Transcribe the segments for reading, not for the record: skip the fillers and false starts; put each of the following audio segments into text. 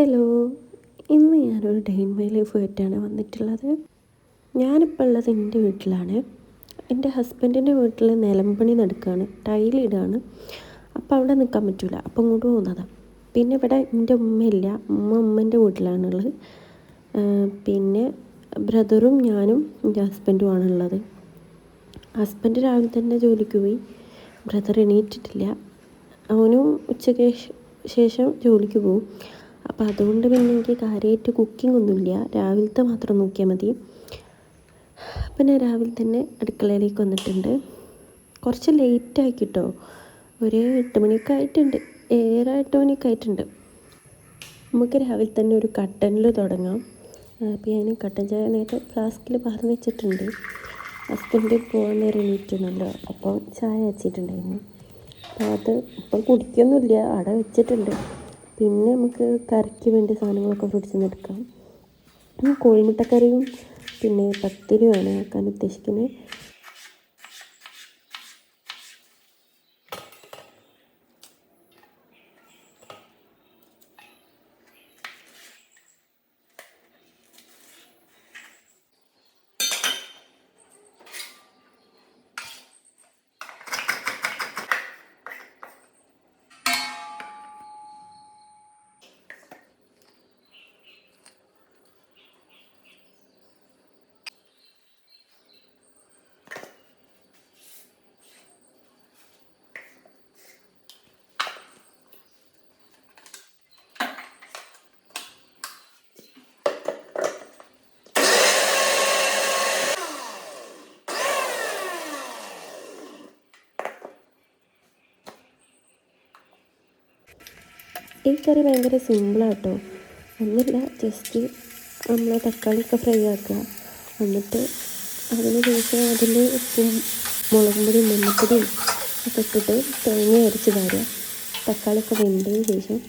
Hello, ഇന്ന് ഞാനൊരു day in my life ആയിട്ടാണ് വന്നിട്ടുള്ളത്. ഞാനിപ്പോൾ ഉള്ളത് എൻ്റെ വീട്ടിലാണ്. എൻ്റെ ഹസ്ബൻഡിൻ്റെ വീട്ടിൽ നിലമ്പണി നടക്കുകയാണ്, ടൈലിടാണ്. അപ്പോൾ അവിടെ നിൽക്കാൻ പറ്റില്ല, അപ്പോൾ ഇങ്ങോട്ട് പോകുന്നതാണ്. പിന്നെ ഇവിടെ എൻ്റെ ഉമ്മയില്ല, ഉമ്മൻ്റെ വീട്ടിലാണുള്ളത്. പിന്നെ ബ്രദറും ഞാനും എൻ്റെ ഹസ്ബൻഡുമാണുള്ളത്. ഹസ്ബൻഡ് രാവിലെ തന്നെ ജോലിക്ക് പോയി, ബ്രദർ എണീറ്റിട്ടില്ല. അവനും ഉച്ചയ്ക്ക് ശേഷം ജോലിക്ക് പോകും. അപ്പോൾ അതുകൊണ്ട് പിന്നെ എനിക്ക് കാര്യമായിട്ട് കുക്കിംഗ് ഒന്നുമില്ല, രാവിലത്തെ മാത്രം നോക്കിയാൽ മതി. അപ്പം ഞാൻ രാവിലെ തന്നെ അടുക്കളയിലേക്ക് വന്നിട്ടുണ്ട്. കുറച്ച് ലേറ്റായി കിട്ടോ, ഒരു 8 മണിയൊക്കെ ആയിട്ടുണ്ട്, 7-8 മണിയൊക്കെ ആയിട്ടുണ്ട്. നമുക്ക് രാവിലെ തന്നെ ഒരു കട്ടനിൽ തുടങ്ങാം. അപ്പോൾ ഞാൻ കട്ടൻ ചായ നേരത്തെ ഫ്ലാസ്കിൽ പറഞ്ഞു വെച്ചിട്ടുണ്ട്. ഹസ്ബൻഡ് പോകാൻ നേരം എണീറ്റുണ്ടല്ലോ, അപ്പോൾ ചായ വെച്ചിട്ടുണ്ടായിരുന്നു. അപ്പോൾ അത് ഇപ്പം കുടിക്കൊന്നുമില്ല, അവിടെ വെച്ചിട്ടുണ്ട്. പിന്നെ നമുക്ക് കറിക്ക് വേണ്ടി സാധനങ്ങളൊക്കെ ഫ്രിഡ്ജിൽ നിന്ന് എടുക്കാം. കോഴിമുട്ടക്കറിയും പിന്നെ പത്തിരിയുമാണ് ആക്കാൻ ഉദ്ദേശിക്കുന്നത്. ഈ കറി ഭയങ്കര സിമ്പിളാട്ടോ, ഒന്നുമില്ല, ജസ്റ്റ് നമ്മൾ തക്കാളിയൊക്കെ ഫ്രൈ ആക്കുക. എന്നിട്ട് അതിന് ശേഷം അതിൽ ഉപ്പും മുളകും പൊടിയും മഞ്ഞൾപ്പൊടിയും ഒക്കെ ഇട്ടിട്ട് തേങ്ങ അരച്ച് തരുക. തക്കാളിയൊക്കെ വെന്തതിന് ശേഷം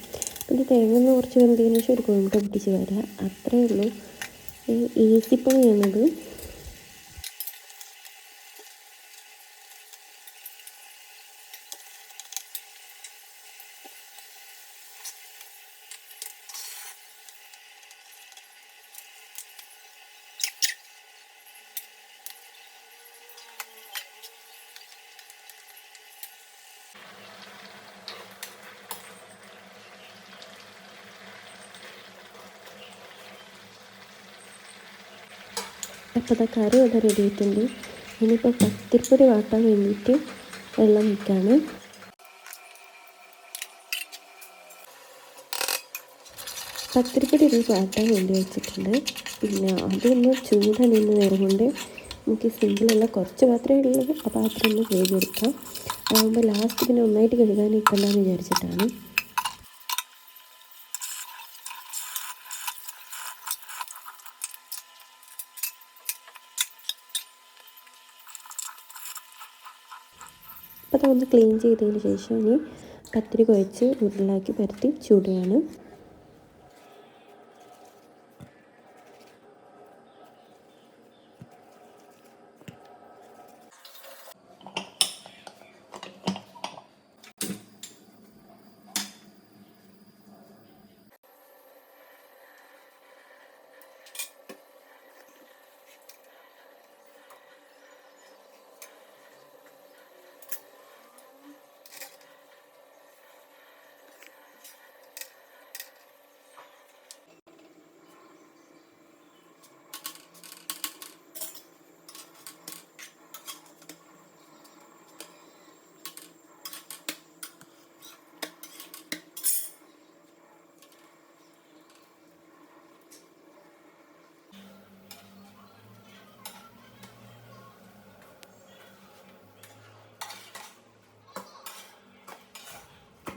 പിന്നെ തേങ്ങ ഒന്ന് കുറച്ച് വെന്തതിന് ശേഷം ഒരു കോഴിമുട്ട പൊട്ടിച്ച് തരിക. അത്രയേ ഉള്ളൂ, ഈസിപ്പണി ചെയ്യുന്നത്. അപ്പോൾ കറി ഇവിടെ റെഡി ആയിട്ടുണ്ട്. ഇനിയിപ്പോൾ പത്തിരിപ്പൊടി വാട്ടാൻ വേണ്ടിയിട്ട് വെള്ളം വയ്ക്കാണ്. പത്തിരിപ്പൊടി ഇത് വാട്ടാൻ വേണ്ടി വെച്ചിട്ടുണ്ട്. പിന്നെ അതൊന്ന് ചൂടണിയുന്ന നേരം കൊണ്ട് നമുക്ക് സിമ്പിളുള്ള കുറച്ച് പാത്രമേ ഉള്ളൂ, ആ പാത്രം ഒന്ന് കഴുകിയെടുക്കാം. ആകുമ്പോൾ ലാസ്റ്റ് പിന്നെ ഒന്നായിട്ട് കഴുകാൻ നിൽക്കണ്ടെന്ന് വിചാരിച്ചിട്ടാണ്. അപ്പോൾ അതൊന്ന് ക്ലീൻ ചെയ്തതിന് ശേഷം ഇനി പത്തിരി കുഴച്ച് ഉരുളാക്കി പരത്തി ചൂടുകയാണ്.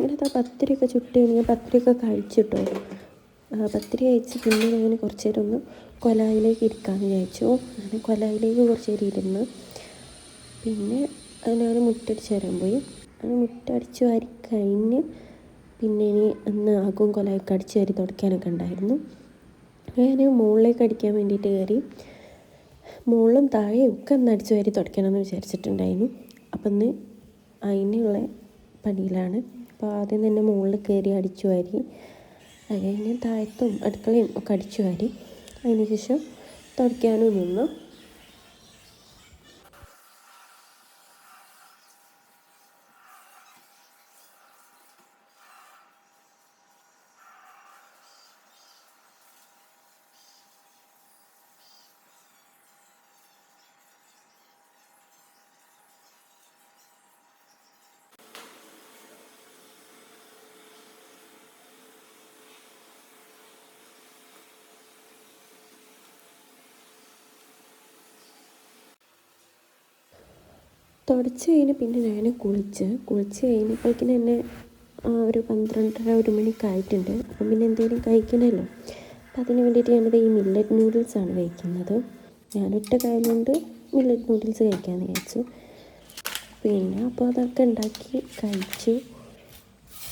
ഇങ്ങനെ പത്തിരിയൊക്കെ ചുട്ട് കഴിഞ്ഞാൽ പത്തിരിയൊക്കെ കഴിച്ചിട്ടോ. പത്തിരി കഴിച്ച് പിന്നെ ഞാൻ കുറച്ച് നേരം ഒന്ന് കൊലായിലേക്ക് ഇരിക്കാമെന്ന് വിചാരിച്ചു. അങ്ങനെ കൊലായിലേക്ക് കുറച്ച് നേരം ഇരുന്ന് പിന്നെ ഞാൻ മുറ്റടിച്ച് വരാൻ പോയി. അങ്ങനെ മുറ്റടിച്ച് വാരി കഴിഞ്ഞ് പിന്നെ ഇനി അന്ന് ആകും കൊലായൊക്കെ അടിച്ച് വാരി തുടയ്ക്കാനൊക്കെ ഉണ്ടായിരുന്നു. ഞാൻ മുകളിലേക്ക് അടിക്കാൻ വേണ്ടിയിട്ട് കയറി. മുകളിലും താഴെയും ഒക്കെ ഒന്ന് അടിച്ച് വാരി തുടയ്ക്കണമെന്ന് വിചാരിച്ചിട്ടുണ്ടായിരുന്നു. അപ്പം ഇന്ന് അതിനുള്ള പണിയിലാണ്. അപ്പോൾ ആദ്യം തന്നെ മുകളിൽ കയറി അടിച്ചു വാരി അത് കഴിഞ്ഞ് താഴത്തും അടുക്കളയും ഒക്കെ അടിച്ചു വാരി അതിന് ശേഷം തുടയ്ക്കാനും നിന്നു. തുടച്ച് കഴിഞ്ഞ് പിന്നെ ഞാൻ കുളിച്ച് കഴിഞ്ഞപ്പോഴേക്കും തന്നെ ഒരു 12:30 1 മണിയൊക്കെ ആയിട്ടുണ്ട്. അപ്പം പിന്നെ എന്തെങ്കിലും കഴിക്കണമല്ലോ. അപ്പം അതിന് വേണ്ടിയിട്ട് ഞാനിത് ഈ മില്ലറ്റ് നൂഡിൽസാണ് കഴിക്കുന്നത്. ഞാനൊറ്റ കാര്യം കൊണ്ട് മില്ലറ്റ് നൂഡിൽസ് കഴിക്കാമെന്ന് വിചാരിച്ചു. പിന്നെ അപ്പോൾ അതൊക്കെ ഉണ്ടാക്കി കഴിച്ചു.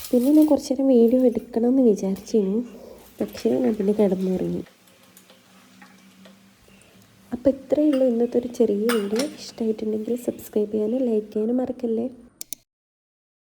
പിന്നെ ഞാൻ കുറച്ച് നേരം വീഡിയോ എടുക്കണം എന്ന് വിചാരിച്ചിരുന്നു, പക്ഷേ ഞാൻ പിന്നെ കിടന്നുറങ്ങി. അപ്പോൾ ഇത്രയേ ഉള്ളൂ ഇന്നത്തെ ഒരു ചെറിയ വീഡിയോ. ഇഷ്ടമായിട്ടുണ്ടെങ്കിൽ സബ്സ്ക്രൈബ് ചെയ്യാനും ലൈക്ക് ചെയ്യാനും മറക്കല്ലേ.